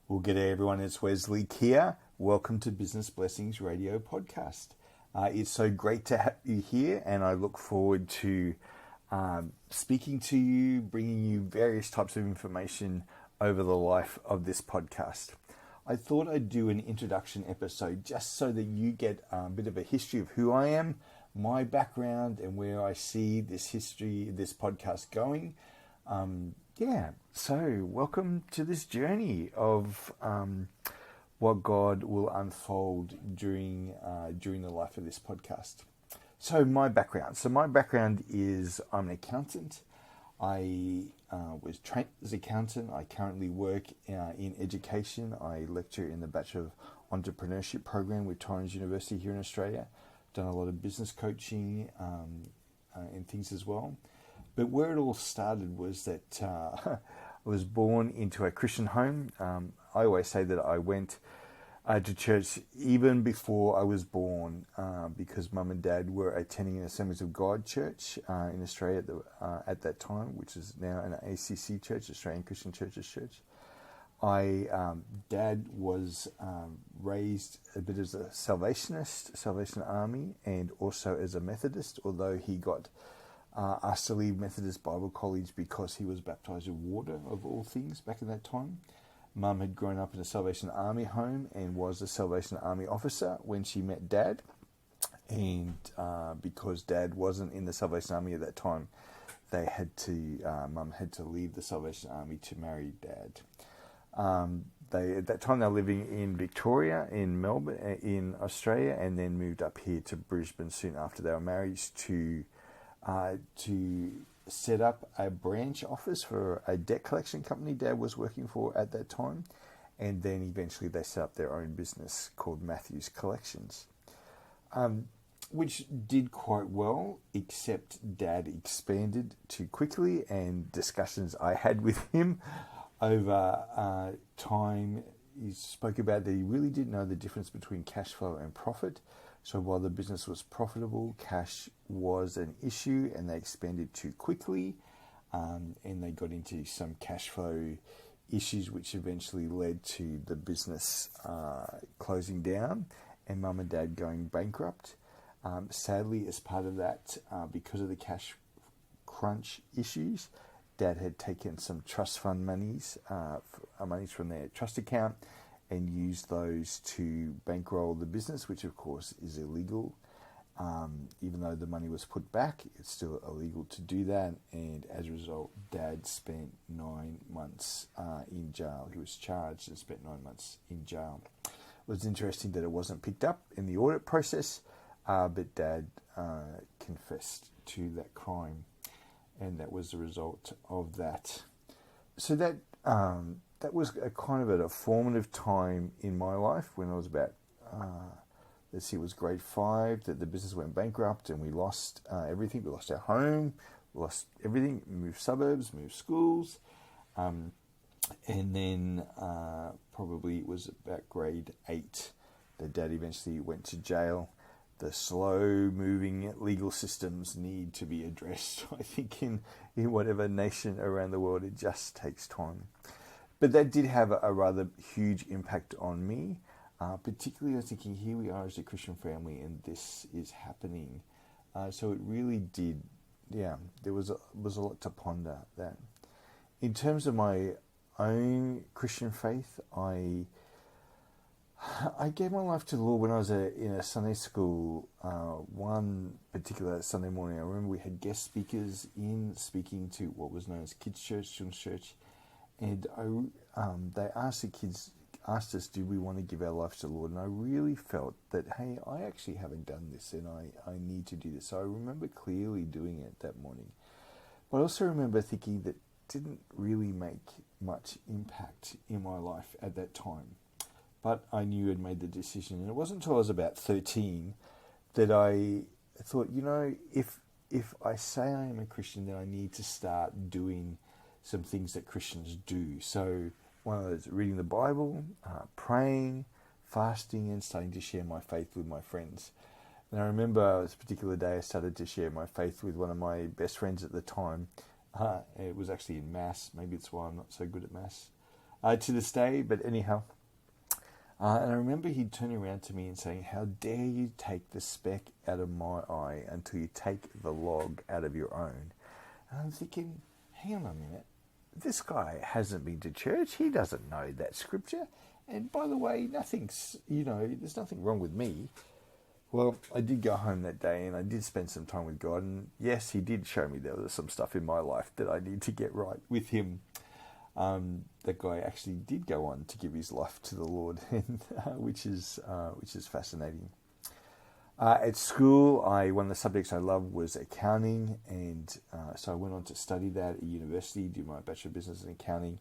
Well, g'day everyone, it's Wes Leake here. Welcome to Business Blessings Radio Podcast. It's so great to have you here, and I look forward to speaking to you, bringing you various types of information over the life of this podcast. I thought I'd do an introduction episode just so that you get a bit of a history of who I am, my background, and where I see this podcast going. So welcome to this journey of what God will unfold during the life of this podcast. So my background is I'm an accountant. I was trained as an accountant. I currently work in education. I lecture in the Bachelor of Entrepreneurship program with Torrens University here in Australia. Done a lot of business coaching and things as well. But where it all started was that I was born into a Christian home. I always say that I went to church even before I was born because Mum and Dad were attending an Assemblies of God church in Australia at that time, which is now an ACC church, Australian Christian Churches Church. Dad was raised a bit as a Salvation Army, and also as a Methodist, although he got asked to leave Methodist Bible College because he was baptized with water, of all things, back in that time. Mum had grown up in a Salvation Army home and was a Salvation Army officer when she met Dad. And because Dad wasn't in the Salvation Army at that time, Mum had to leave the Salvation Army to marry Dad. At that time, they were living in Victoria, in Melbourne, in Australia, and then moved up here to Brisbane soon after they were married to set up a branch office for a debt collection company Dad was working for at that time, and then eventually they set up their own business called Matthews Collections, which did quite well, except Dad expanded too quickly, and discussions I had with him over time, he spoke about that he really didn't know the difference between cash flow and profit. So while the business was profitable, cash was an issue, and they expanded too quickly, and they got into some cash flow issues, which eventually led to the business closing down and Mum and Dad going bankrupt. Sadly, as part of that, because of the cash crunch issues, Dad had taken some trust fund monies from their trust account and used those to bankroll the business, which of course is illegal. Even though the money was put back, it's still illegal to do that. And as a result, Dad spent 9 months in jail. He was charged and spent 9 months in jail. It was interesting that it wasn't picked up in the audit process, but Dad confessed to that crime, and that was the result of that. So that was a kind of a formative time in my life when I was about, it was grade 5, that the business went bankrupt and we lost everything. We lost our home, we lost everything, moved suburbs, moved schools. And then probably it was about grade 8 that Dad eventually went to jail. The slow-moving legal systems need to be addressed, I think, in whatever nation around the world. It just takes time. But that did have a rather huge impact on me. Particularly, I was thinking, here we are as a Christian family, and this is happening. So it really did, there was a lot to ponder that. In terms of my own Christian faith, I gave my life to the Lord when I was in a Sunday school. One particular Sunday morning, I remember we had guest speakers in speaking to what was known as Kids Church, Children's Church, and they asked us, do we want to give our lives to the Lord? And I really felt that, hey, I actually haven't done this, and I need to do this. So I remember clearly doing it that morning. But I also remember thinking that didn't really make much impact in my life at that time. But I knew I'd made the decision. And it wasn't until I was about 13 that I thought, if I say I am a Christian, then I need to start doing some things that Christians do. So one of those, reading the Bible, praying, fasting, and starting to share my faith with my friends. And I remember this particular day I started to share my faith with one of my best friends at the time. It was actually in Mass. Maybe it's why I'm not so good at Mass. to this day. But anyhow, and I remember he'd turn around to me and saying, "How dare you take the speck out of my eye until you take the log out of your own?" And I'm thinking, hang on a minute. This guy hasn't been to church. He doesn't know that scripture. And by the way, there's nothing wrong with me. Well, I did go home that day and I did spend some time with God. And yes, he did show me there was some stuff in my life that I need to get right with him. That guy actually did go on to give his life to the Lord, which is fascinating. At school, one of the subjects I loved was accounting, and so I went on to study that at university, do my Bachelor of Business in Accounting,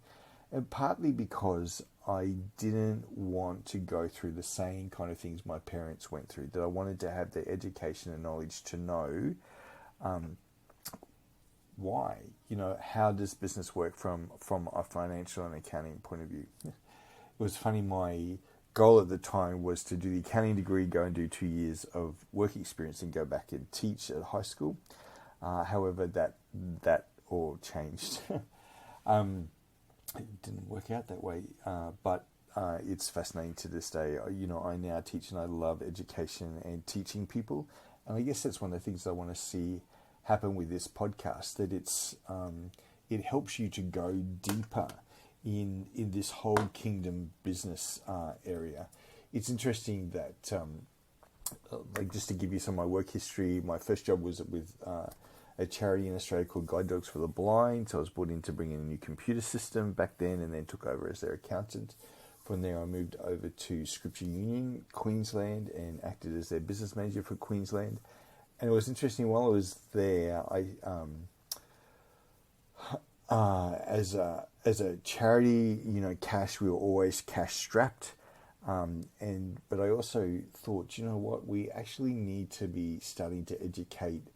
and partly because I didn't want to go through the same kind of things my parents went through, that I wanted to have the education and knowledge to know why, how does business work from a financial and accounting point of view. It was funny, my goal at the time was to do the accounting degree, go and do 2 years of work experience and go back and teach at high school. However, that all changed. It didn't work out that way, but it's fascinating to this day. I now teach and I love education and teaching people. And I guess that's one of the things I want to see happen with this podcast, that it helps you to go deeper in this whole kingdom business area. It's interesting that, just to give you some of my work history, my first job was with a charity in Australia called Guide Dogs for the Blind. So I was brought in to bring in a new computer system back then, and then took over as their accountant. From there, I moved over to Scripture Union, Queensland, and acted as their business manager for Queensland. And it was interesting, while I was there, as a charity, cash, we were always cash strapped. But I also thought, what, we actually need to be starting to educate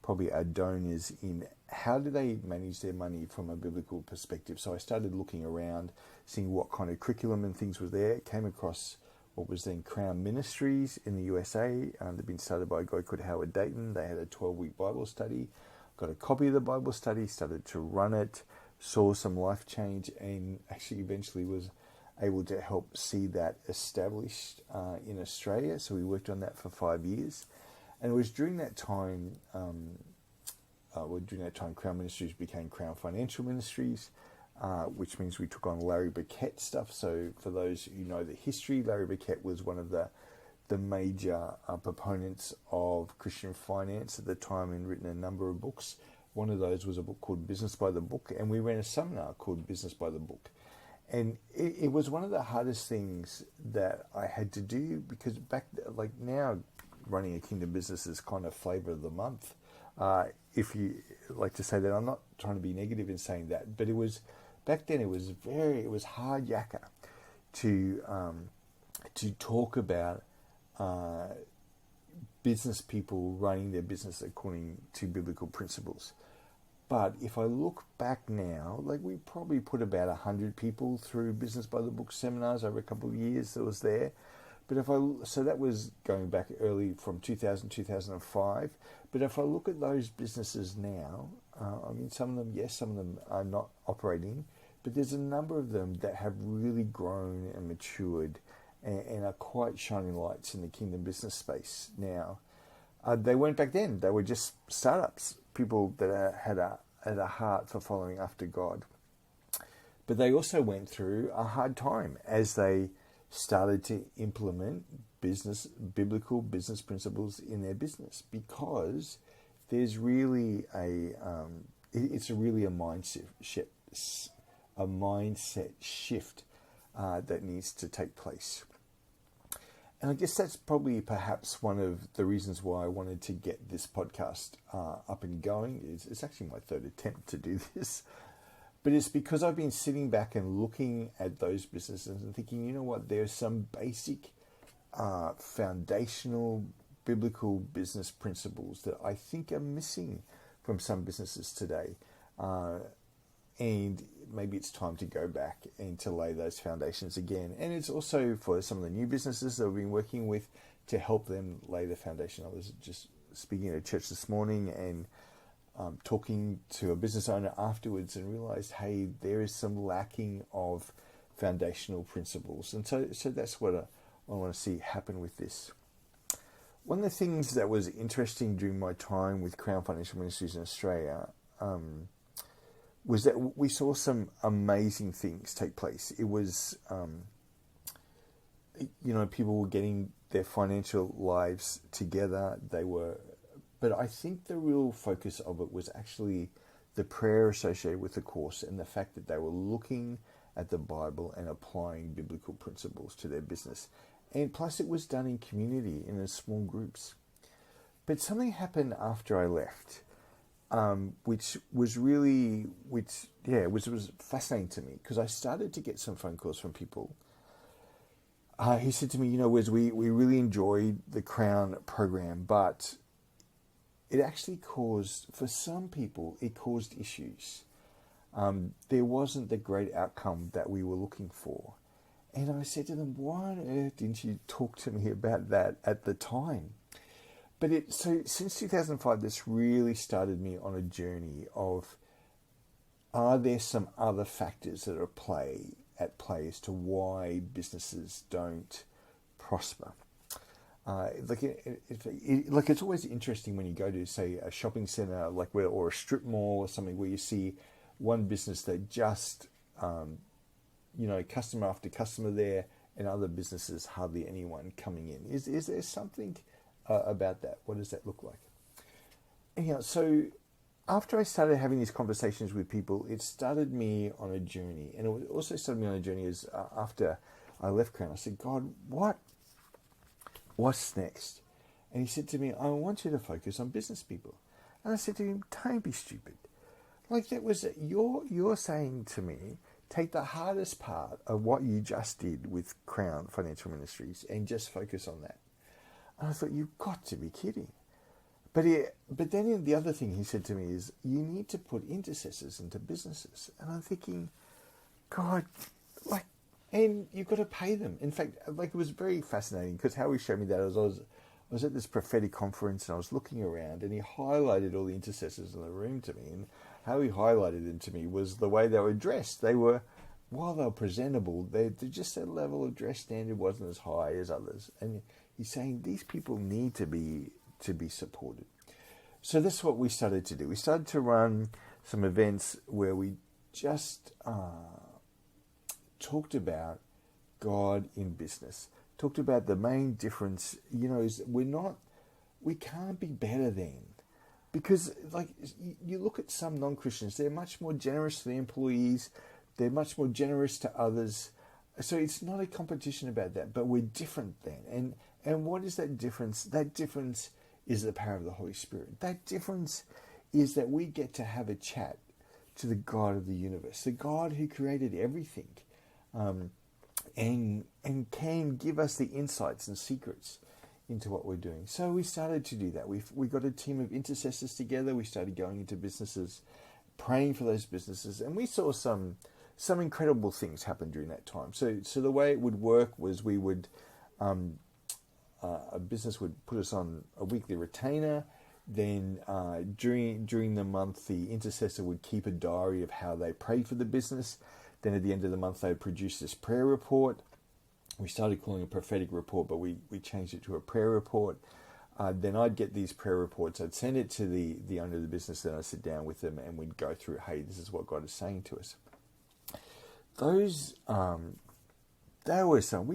probably our donors in how do they manage their money from a biblical perspective. So I started looking around, seeing what kind of curriculum and things was there. Came across what was then Crown Ministries in the USA. They'd been started by a guy called Howard Dayton. They had a 12-week Bible study. Got a copy of the Bible study, started to run it, saw some life change, and actually eventually was able to help see that established in Australia. So we worked on that for 5 years. And it was during that time, Crown Ministries became Crown Financial Ministries, which means we took on Larry Burkett stuff. So for those who know the history, Larry Burkett was one of the major proponents of Christian finance at the time, and written a number of books. One of those was a book called Business by the Book, and we ran a seminar called Business by the Book. And it was one of the hardest things that I had to do, because like now, running a kingdom business is kind of flavor of the month. If you like to say that, I'm not trying to be negative in saying that, but back then it was hard yakka to talk about business people running their business according to biblical principles. But if I look back now, like, we probably put about 100 people through Business by the Book seminars over a couple of years that was there. But so that was going back early from 2000, 2005. But if I look at those businesses now, some of them, yes, some of them are not operating, but there's a number of them that have really grown and matured and are quite shining lights in the kingdom business space now. They weren't back then. They were just startups, people that had a heart for following after God. But they also went through a hard time as they started to implement biblical business principles in their business, because there's really it's really a mindset shift that needs to take place. And I guess that's probably perhaps one of the reasons why I wanted to get this podcast up and going. It's actually my third attempt to do this. But it's because I've been sitting back and looking at those businesses and thinking, you know what, there's some basic foundational biblical business principles that I think are missing from some businesses today. And maybe it's time to go back and to lay those foundations again. And it's also for some of the new businesses that we've been working with to help them lay the foundation. I was just speaking at a church this morning and talking to a business owner afterwards, and realized, hey, there is some lacking of foundational principles. And so that's what I want to see happen with this. One of the things that was interesting during my time with Crown Financial Ministries in Australia was that we saw some amazing things take place. It was, people were getting their financial lives together. But I think the real focus of it was actually the prayer associated with the course and the fact that they were looking at the Bible and applying biblical principles to their business. And plus it was done in community, in small groups. But something happened after I left, which was fascinating to me, because I started to get some phone calls from people. He said to me, Wes, we really enjoyed the Crown program, but it actually for some people, it caused issues. There wasn't the great outcome that we were looking for. And I said to them, why on earth didn't you talk to me about that at the time? But so since 2005, this really started me on a journey of, are there some other factors that are at play as to why businesses don't prosper? It's always interesting when you go to, say, a shopping centre or a strip mall or something, where you see one business that just customer after customer there, and other businesses hardly anyone coming in. Is there something about that? What does that look like? Anyhow, so after I started having these conversations with people, it started me on a journey, and it also started me on a journey as after I left Crown. I said, God, what's next? And he said to me, I want you to focus on business people. And I said to him, don't be stupid. That was you're saying to me, take the hardest part of what you just did with Crown Financial Ministries and just focus on that. And I thought, you've got to be kidding. But then the other thing he said to me is, you need to put intercessors into businesses. And I'm thinking, God, and you've got to pay them. In fact, it was very fascinating, because how he showed me that, I was at this prophetic conference, and I was looking around, and he highlighted all the intercessors in the room to me. And how he highlighted them to me was the way they were dressed. While they were presentable, just their level of dress standard wasn't as high as others. And he's saying these people need to be supported. So that's what we started to do. We started to run some events where we just talked about God in business. Talked about the main difference, is we can't be better than. Because, you look at some non-Christians, they're much more generous to the employees, they're much more generous to others. So it's not a competition about that, but we're different then. And what is that difference? That difference is the power of the Holy Spirit. That difference is that we get to have a chat to the God of the universe, the God who created everything, and can give us the insights and secrets into what we're doing. So we started to do that. We got a team of intercessors together. We started going into businesses, praying for those businesses, and we saw some incredible things happen during that time. So the way it would work was we would a business would put us on a weekly retainer. Then during the month, the intercessor would keep a diary of how they prayed for the business. Then at the end of the month, they would produce this prayer report. We started calling it a prophetic report, but we changed it to a prayer report. Then I'd get these prayer reports. I'd send it to the owner of the business. Then I'd sit down with them and we'd go through, hey, this is what God is saying to us. We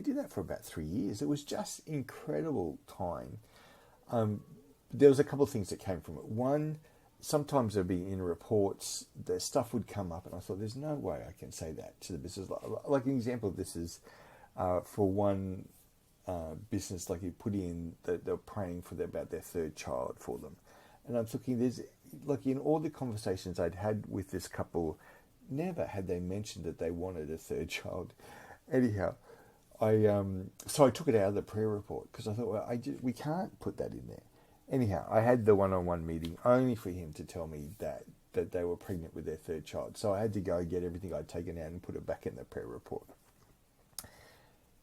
did that for about 3 years. It was just incredible time. There was a couple of things that came from it. One, sometimes there'd be in reports, the stuff would come up and I thought, there's no way I can say that to the business. Like an example of this is, for one business, he put in that they're praying for about their third child for them. And I'm thinking, there's, in all the conversations I'd had with this couple, never had they mentioned that they wanted a third child. Anyhow, so I took it out of the prayer report, because I thought, well, we can't put that in there. Anyhow, I had the one-on-one meeting only for him to tell me that they were pregnant with their third child. So I had to go get everything I'd taken out and put it back in the prayer report.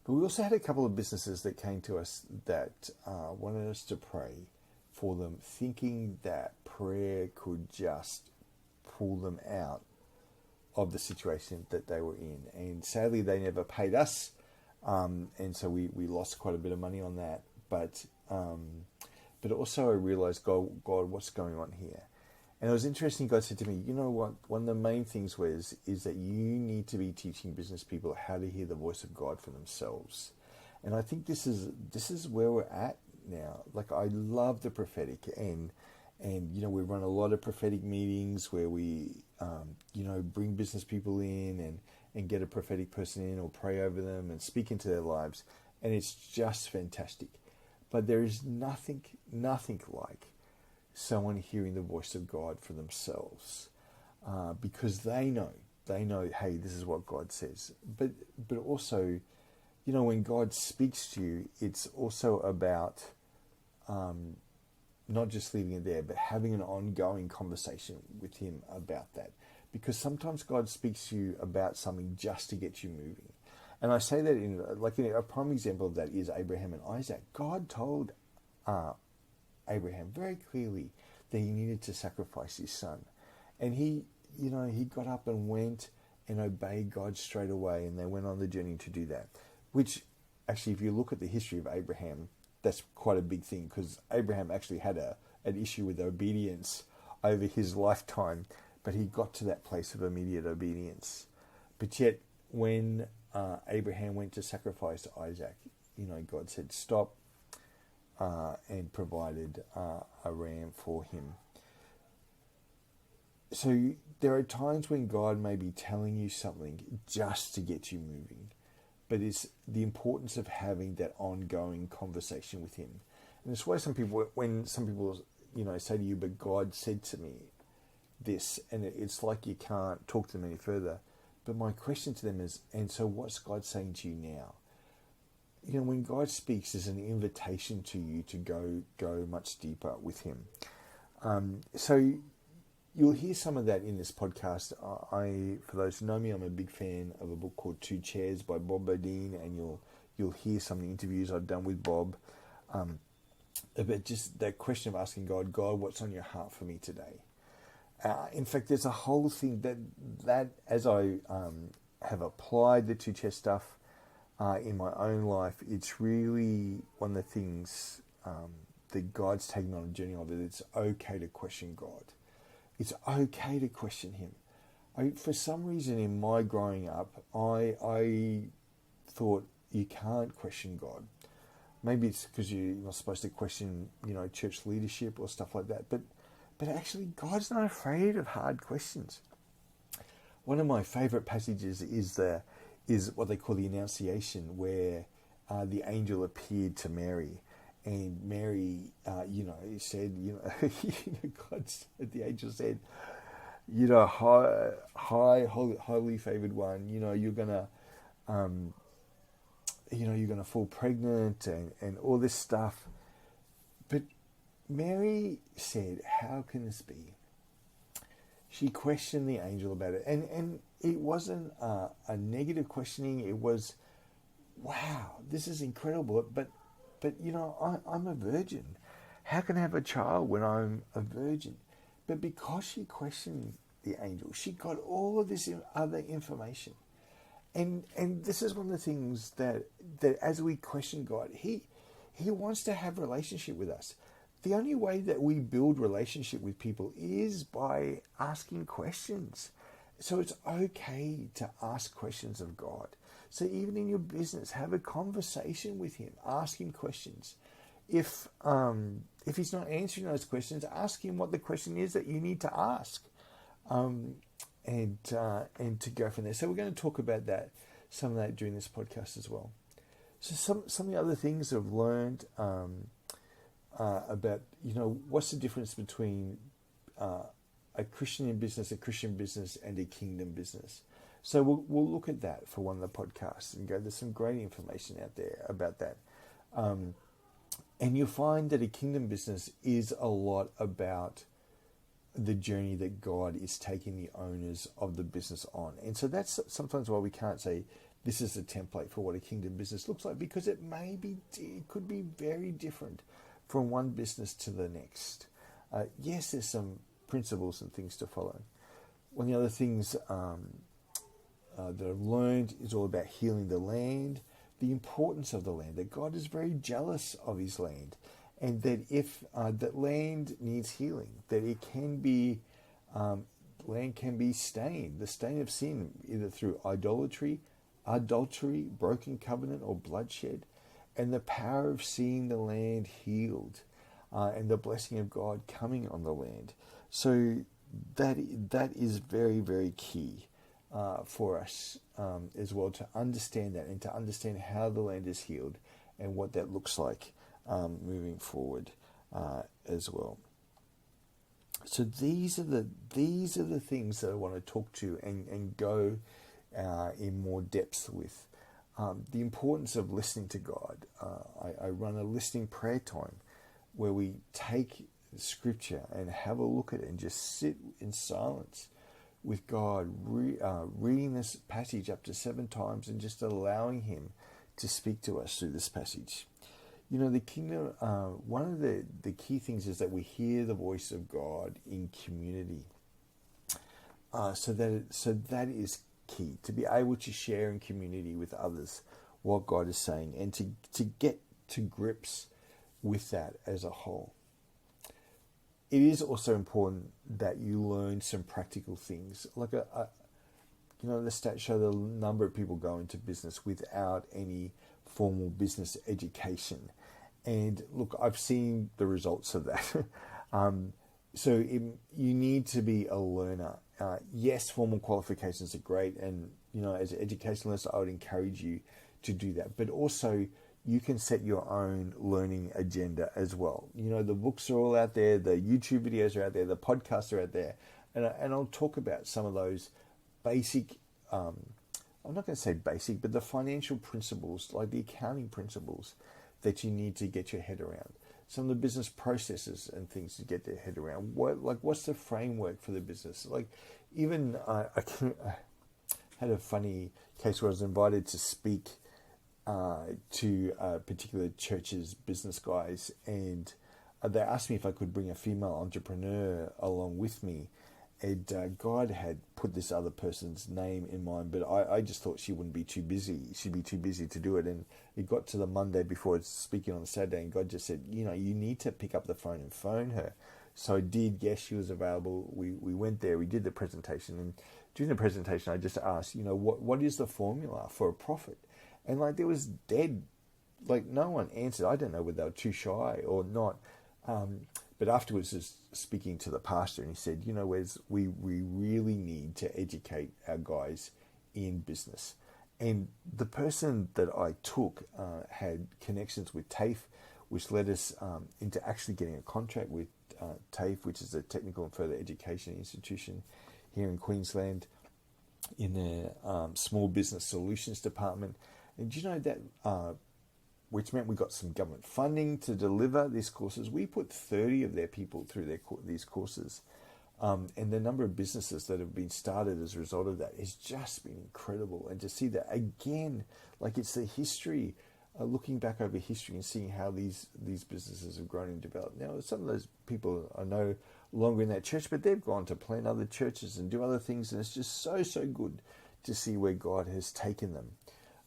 But we also had a couple of businesses that came to us that wanted us to pray for them, thinking that prayer could just pull them out of the situation that they were in. And sadly, they never paid us, and so we lost quite a bit of money on that. But also I realized, God, what's going on here? And it was interesting. God said to me, you know what? One of the main things is that you need to be teaching business people how to hear the voice of God for themselves. And I think this is where we're at now. Like, I love the prophetic, and we run a lot of prophetic meetings where we bring business people in and get a prophetic person in or pray over them and speak into their lives, and it's just fantastic. But there is nothing like someone hearing the voice of God for themselves, because they know, hey, this is what God says. But also, when God speaks to you, it's also about not just leaving it there, but having an ongoing conversation with Him about that. Because sometimes God speaks to you about something just to get you moving. And I say that in a prime example of that is Abraham and Isaac. God told Abraham very clearly that he needed to sacrifice his son. And he got up and went and obeyed God straight away, and they went on the journey to do that. Which, actually, if you look at the history of Abraham, that's quite a big thing, because Abraham actually had an issue with obedience over his lifetime, but he got to that place of immediate obedience. But yet, when Abraham went to sacrifice Isaac, God said, stop, and provided a ram for him. So there are times when God may be telling you something just to get you moving, but it's the importance of having that ongoing conversation with Him. And it's why when some people say to you, but God said to me this, and it's like you can't talk to them any further. But my question to them is, and so what's God saying to you now? When God speaks, there's an invitation to you to go much deeper with Him. So you'll hear some of that in this podcast. For those who know me, I'm a big fan of a book called Two Chairs by Bob Bodine, and you'll hear some of the interviews I've done with Bob. But just that question of asking God, what's on your heart for me today? In fact, there's a whole thing that as I have applied the Two Chairs stuff in my own life, it's really one of the things that God's taken on a journey of, that it's okay to question God. It's okay to question Him. For some reason in my growing up, I thought you can't question God. Maybe it's because you're not supposed to question, church leadership or stuff like that. But actually, God's not afraid of hard questions. One of my favourite passages is what they call the Annunciation, where the angel appeared to Mary. And Mary, said, God said, the angel said, high, holy favoured one, you're gonna fall pregnant and all this stuff. But Mary said, how can this be? She questioned the angel about it. And it wasn't a negative questioning. It was, wow, this is incredible. But I'm a virgin. How can I have a child when I'm a virgin? But because she questioned the angel, she got all of this other information. And this is one of the things that as we question God, He wants to have a relationship with us. The only way that we build relationship with people is by asking questions. So it's okay to ask questions of God. So even in your business, have a conversation with Him. Ask Him questions. If He's not answering those questions, ask Him what the question is that you need to ask, and to go from there. So we're going to talk about some of that during this podcast as well. So some of the other things I've learned about, what's the difference between a Christian business, and a kingdom business. So we'll look at that for one of the podcasts and go, there's some great information out there about that. And you'll find that a kingdom business is a lot about the journey that God is taking the owners of the business on. And so that's sometimes why we can't say this is a template for what a kingdom business looks like, because it could be very different from one business to the next. Yes, there's some principles and things to follow. One of the other things that I've learned is all about healing the land, the importance of the land, that God is very jealous of his land, and that if that land needs healing, that it can be, land can be stained, the stain of sin, either through idolatry, adultery, broken covenant, or bloodshed, and the power of seeing the land healed, and the blessing of God coming on the land. So that is very, very key for us as well, to understand that and to understand how the land is healed and what that looks like moving forward as well. So these are the things that I want to talk to and go in more depth with. The importance of listening to God. I run a listening prayer time where we take Scripture and have a look at it and just sit in silence with God, reading this passage up to 7 times and just allowing him to speak to us through this passage. You know, the kingdom, one of the key things is that we hear the voice of God in community. So that is key, to be able to share in community with others what God is saying, and to get to grips with that as a whole. It is also important that you learn some practical things. Like the stats show the number of people go into business without any formal business education. And look, I've seen the results of that. You need to be a learner. Yes, formal qualifications are great, and as an educationalist, I would encourage you to do that. But also, you can set your own learning agenda as well. The books are all out there, the YouTube videos are out there, the podcasts are out there, and I'll talk about some of those basic. I'm not going to say basic, but the financial principles, like the accounting principles, that you need to get your head around. Some of the business processes and things to get their head around. What's the framework for the business? Like, even I had a funny case where I was invited to speak to a particular church's business guys, and they asked me if I could bring a female entrepreneur along with me. And God had put this other person's name in mind, but I just thought she wouldn't be too busy. She'd be too busy to do it. And it got to the Monday before speaking on the Saturday, and God just said, you need to pick up the phone and phone her. So I did. Yes, she was available. We went there. We did the presentation, and during the presentation, I just asked, what is the formula for a profit? And there was dead, no one answered. I don't know whether they were too shy or not. But afterwards, just speaking to the pastor, and he said, Wes, we really need to educate our guys in business. And the person that I took had connections with TAFE, which led us into actually getting a contract with TAFE, which is a technical and further education institution here in Queensland, in their small business solutions department. And that which meant we got some government funding to deliver these courses. We put 30 of their people through these courses. And the number of businesses that have been started as a result of that has just been incredible. And to see that again, it's the history, looking back over history and seeing how these businesses have grown and developed. Now, some of those people I know longer in that church, but they've gone to plant other churches and do other things. And it's just so good to see where God has taken them.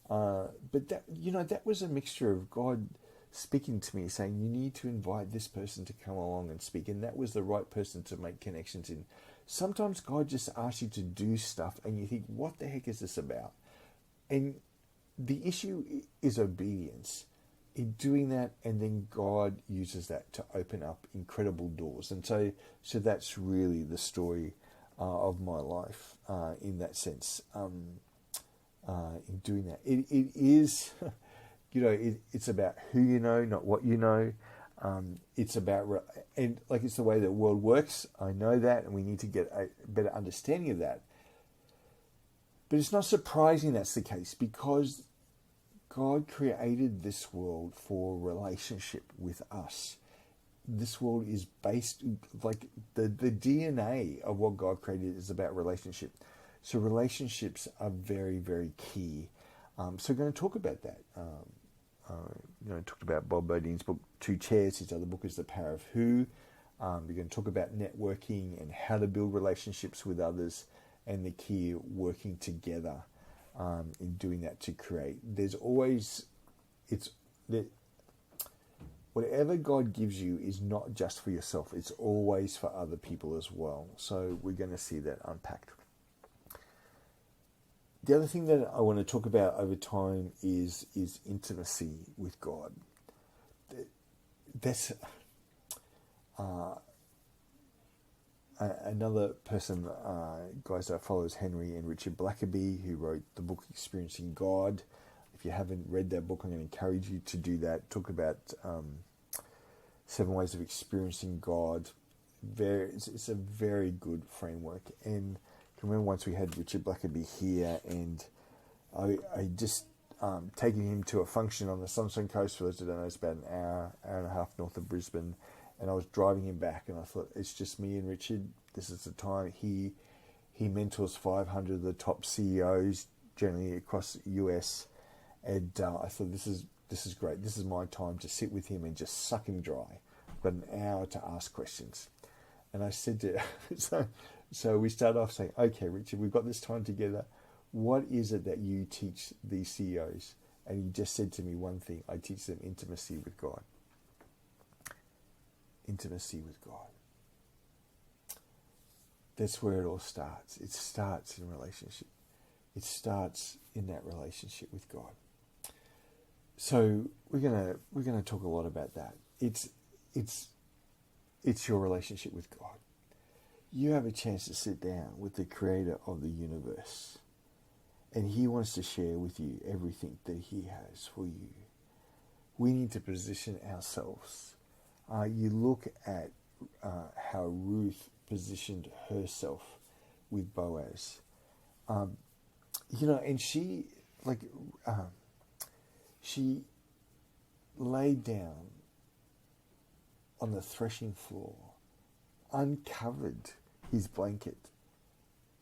But that was a mixture of God speaking to me, saying, you need to invite this person to come along and speak. And that was the right person to make connections in. Sometimes God just asks you to do stuff and you think, what the heck is this about? And the issue is obedience in doing that. And then God uses that to open up incredible doors. And so that's really the story of my life in that sense. In doing that, it is, it's about who you know, not what you know. It's about, and it's the way the world works. I know that, and we need to get a better understanding of that. But it's not surprising that's the case, because God created this world for relationship with us. This world is based, the DNA of what God created is about relationship. So relationships are very, very key. So we're going to talk about that. I talked about Bob Beaudine's book, Two Chairs. His other book is The Power of Who. We're going to talk about networking and how to build relationships with others. and the key working together in doing that to create. There's always, it's that whatever God gives you is not just for yourself, it's always for other people as well. So we're going to see that unpacked. The other thing that I want to talk about over time is intimacy with God. That's another person, guys that follows Henry and Richard Blackaby, who wrote the book Experiencing God. If you haven't read that book, I'm going to encourage you to do that. Talk about 7 ways of experiencing God. It's a very good framework. And I can remember once we had Richard Blackaby here, and I just taken him to a function on the Sunshine Coast. For those that don't know, it's about an hour and a half north of Brisbane. And I was driving him back, and I thought, it's just me and Richard. This is the time. He mentors 500 of the top CEOs, generally across the US. And I thought, this is great. This is my time to sit with him and just suck him dry. I've got an hour to ask questions. And I said to so we started off saying, okay, Richard, we've got this time together. What is it that you teach these CEOs? And he just said to me one thing: I teach them intimacy with God. Intimacy with God. That's where it all starts. It starts in relationship. It starts in that relationship with God. So we're gonna talk a lot about that. It's your relationship with God. You have a chance to sit down with the creator of the universe, and he wants to share with you everything that he has for you. We need to position ourselves. You look at how Ruth positioned herself with Boaz. And she laid down on the threshing floor, uncovered his blanket,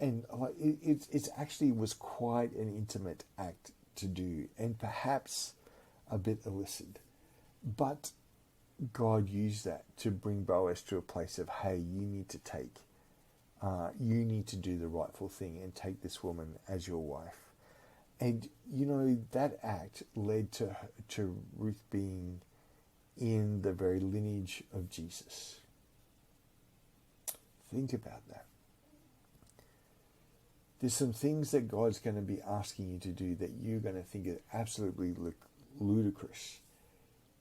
and it actually was quite an intimate act to do, and perhaps a bit illicit, but God used that to bring Boaz to a place of, hey, you need to do the rightful thing and take this woman as your wife. And that act led to Ruth being in the very lineage of Jesus. Think about that. There's some things that God's going to be asking you to do that you're going to think are absolutely ludicrous.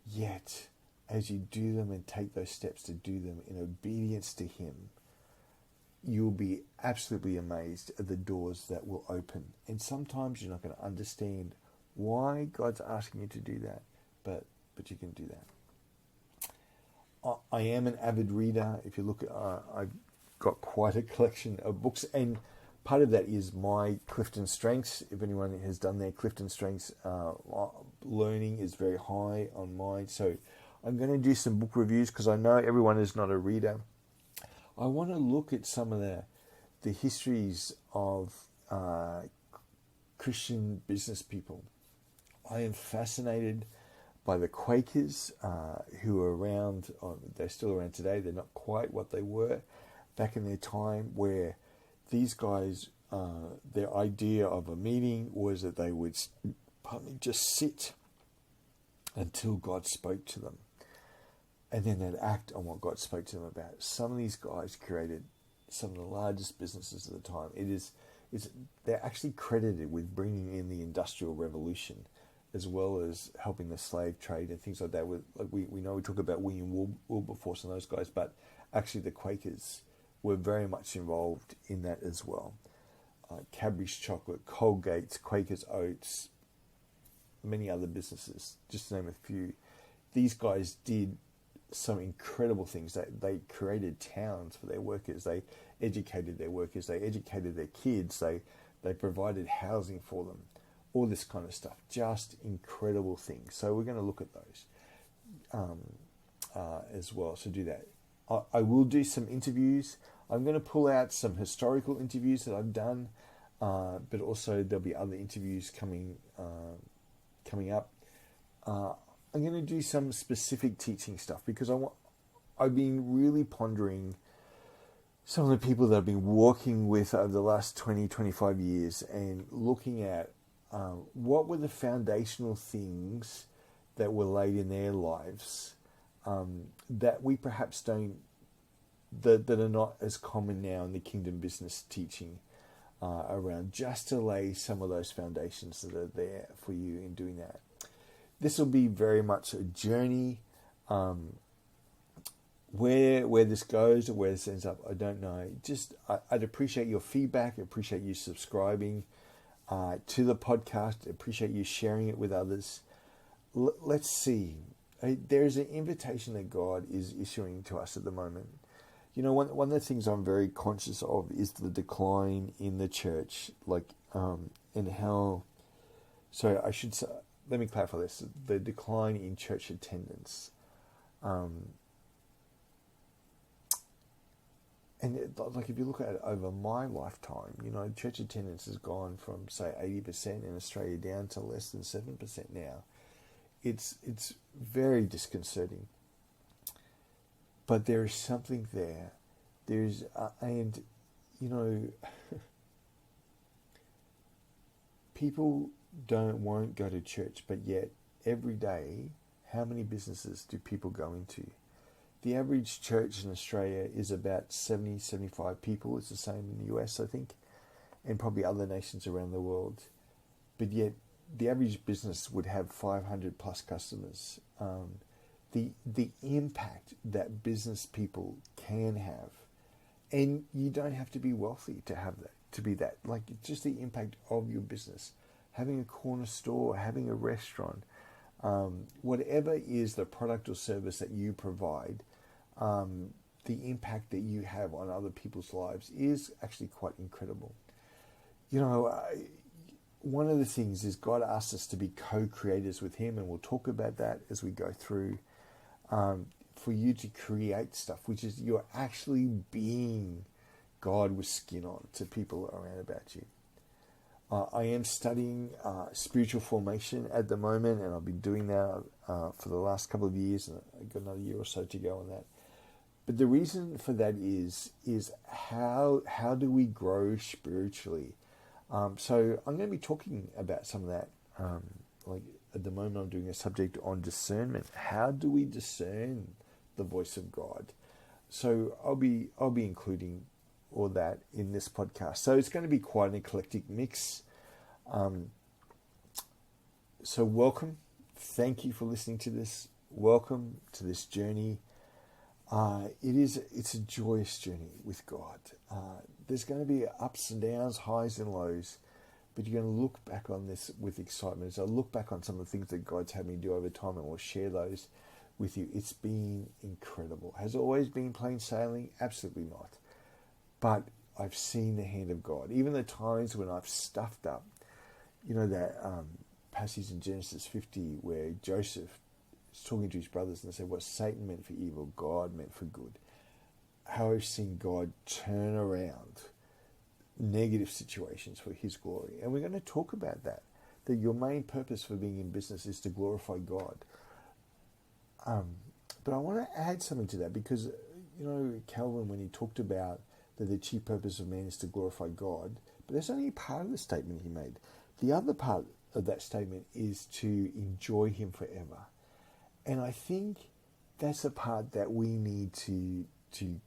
Yet, as you do them and take those steps to do them in obedience to Him, you'll be absolutely amazed at the doors that will open. And sometimes you're not going to understand why God's asking you to do that, but you can do that. I am an avid reader. If you look, I've got quite a collection of books, and part of that is my Clifton Strengths. If anyone has done their Clifton Strengths, learning is very high on mine. So I'm going to do some book reviews because I know everyone is not a reader. I want to look at some of the histories of Christian business people. I am fascinated by the Quakers who are around. They're still around today. They're not quite what they were back in their time, where these guys, their idea of a meeting was that they would just sit until God spoke to them, and then they'd act on what God spoke to them about. Some of these guys created some of the largest businesses at the time. They're actually credited with bringing in the Industrial Revolution, as well as helping the slave trade and things like that. We know we talk about William Wilberforce and those guys, but actually the Quakers were very much involved in that as well. Cadbury's Chocolate, Colgate's, Quakers Oats, many other businesses, just to name a few. These guys did some incredible things. They created towns for their workers. They educated their workers. They educated their kids. They provided housing for them. All this kind of stuff. Just incredible things. So we're going to look at those as well. So do that. I will do some interviews. I'm going to pull out some historical interviews that I've done, but also there'll be other interviews coming up. I'm going to do some specific teaching stuff because I've been really pondering some of the people that I've been walking with over the last 20, 25 years and looking at what were the foundational things that were laid in their lives that we perhaps don't, that are not as common now in the kingdom business teaching around, just to lay some of those foundations that are there for you in doing that. This will be very much a journey. Where this goes or where this ends up, I don't know. Just I'd appreciate your feedback. I appreciate you subscribing to the podcast. I appreciate you sharing it with others. Let's see. There's an invitation that God is issuing to us at the moment. You know, one of the things I'm very conscious of is the decline in the church, and how. So I should say, let me clarify this: the decline in church attendance. And if you look at it over my lifetime, you know, church attendance has gone from, say, 80% in Australia down to less than 7% now. It's very disconcerting. But there is something there. And, you know, people won't go to church, but yet every day, how many businesses do people go into? The average church in Australia is about 70, 75 people. It's the same in the US, I think, and probably other nations around the world. But yet, the average business would have 500 plus customers. The impact that business people can have, and you don't have to be wealthy to have that, to be that. Like, just the impact of your business, having a corner store, having a restaurant, whatever is the product or service that you provide, the impact that you have on other people's lives is actually quite incredible. You know, one of the things is God asks us to be co-creators with Him, and we'll talk about that as we go through. For you to create stuff, which is you're actually being God with skin on to people around about you. I am studying spiritual formation at the moment, and I've been doing that for the last couple of years, and I've got another year or so to go on that. But the reason for that is how do we grow spiritually? So I'm going to be talking about some of that. At the moment, I'm doing a subject on discernment. How do we discern the voice of God? So I'll be including all that in this podcast. So it's going to be quite an eclectic mix. So welcome. Thank you for listening to this. Welcome to this journey. It's a joyous journey with God. There's going to be ups and downs, highs and lows, but you're going to look back on this with excitement. As I look back on some of the things that God's had me do over time, and we'll share those with you. It's been incredible. Has it always been plain sailing? Absolutely not. But I've seen the hand of God. Even the times when I've stuffed up, you know, that passage in Genesis 50 where Joseph is talking to his brothers and they say, what Satan meant for evil, God meant for good. How I've seen God turn around negative situations for His glory. And we're going to talk about that your main purpose for being in business is to glorify God. But I want to add something to that, because, you know, Calvin, when he talked about that the chief purpose of man is to glorify God, but that's only part of the statement he made. The other part of that statement is to enjoy Him forever. And I think that's the part that we need to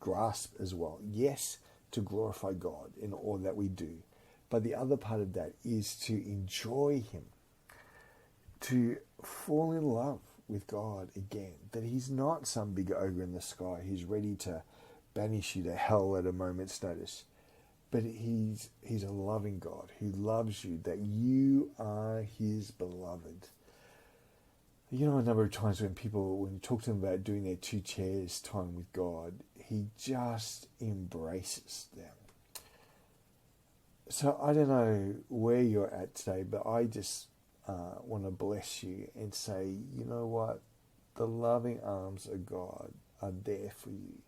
grasp as well. Yes, to glorify God in all that we do. But the other part of that is to enjoy Him, to fall in love with God again, that He's not some big ogre in the sky who's ready to banish you to hell at a moment's notice. But He's a loving God who loves you, that you are His beloved. You know, a number of times when you talk to them about doing their 2 chairs time with God, He just embraces them. So I don't know where you're at today, but I just want to bless you and say, you know what? The loving arms of God are there for you.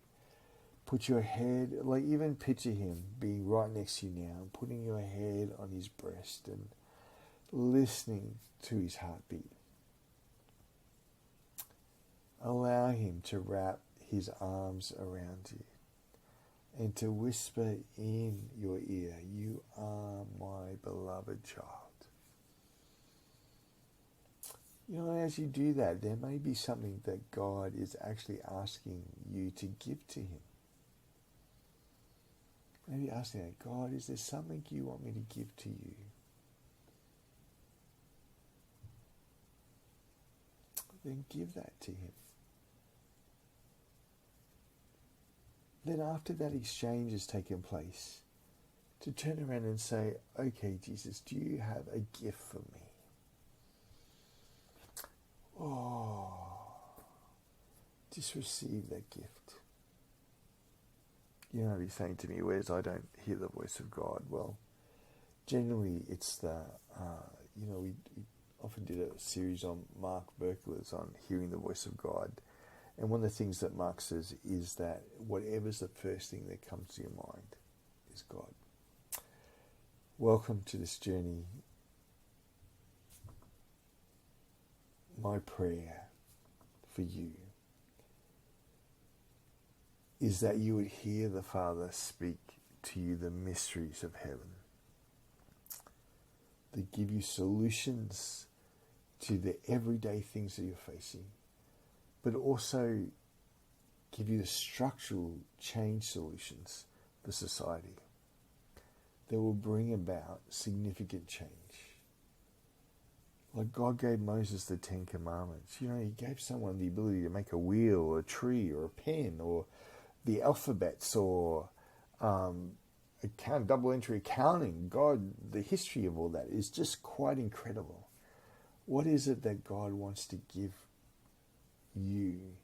Put your head, even picture Him being right next to you now, and putting your head on His breast and listening to His heartbeat. Allow Him to wrap His arms around you and to whisper in your ear, "You are my beloved child." As you do that, there may be something that God is actually asking you to give to him. Maybe asking that, "God, is there something you want me to give to you?" Then give that to him. Then after that exchange has taken place, to turn around and say, "Okay, Jesus, do you have a gift for me?" Oh, just receive that gift. You might be saying to me, "Wes, I don't hear the voice of God." Well, generally it's we often did a series on Mark Berkowitz on hearing the voice of God. And one of the things that Mark says is that whatever's the first thing that comes to your mind is God. Welcome to this journey. My prayer for you is that you would hear the Father speak to you the mysteries of heaven, that give you solutions to the everyday things that you're facing, but also give you the structural change solutions for society that will bring about significant change. Like God gave Moses the 10 Commandments. He gave someone the ability to make a wheel or a tree or a pen or the alphabets or double entry accounting. God, the history of all that is just quite incredible. What is it that God wants to give you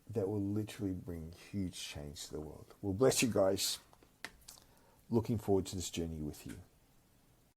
that will literally bring huge change to the world? Well, bless you guys. Looking forward to this journey with you.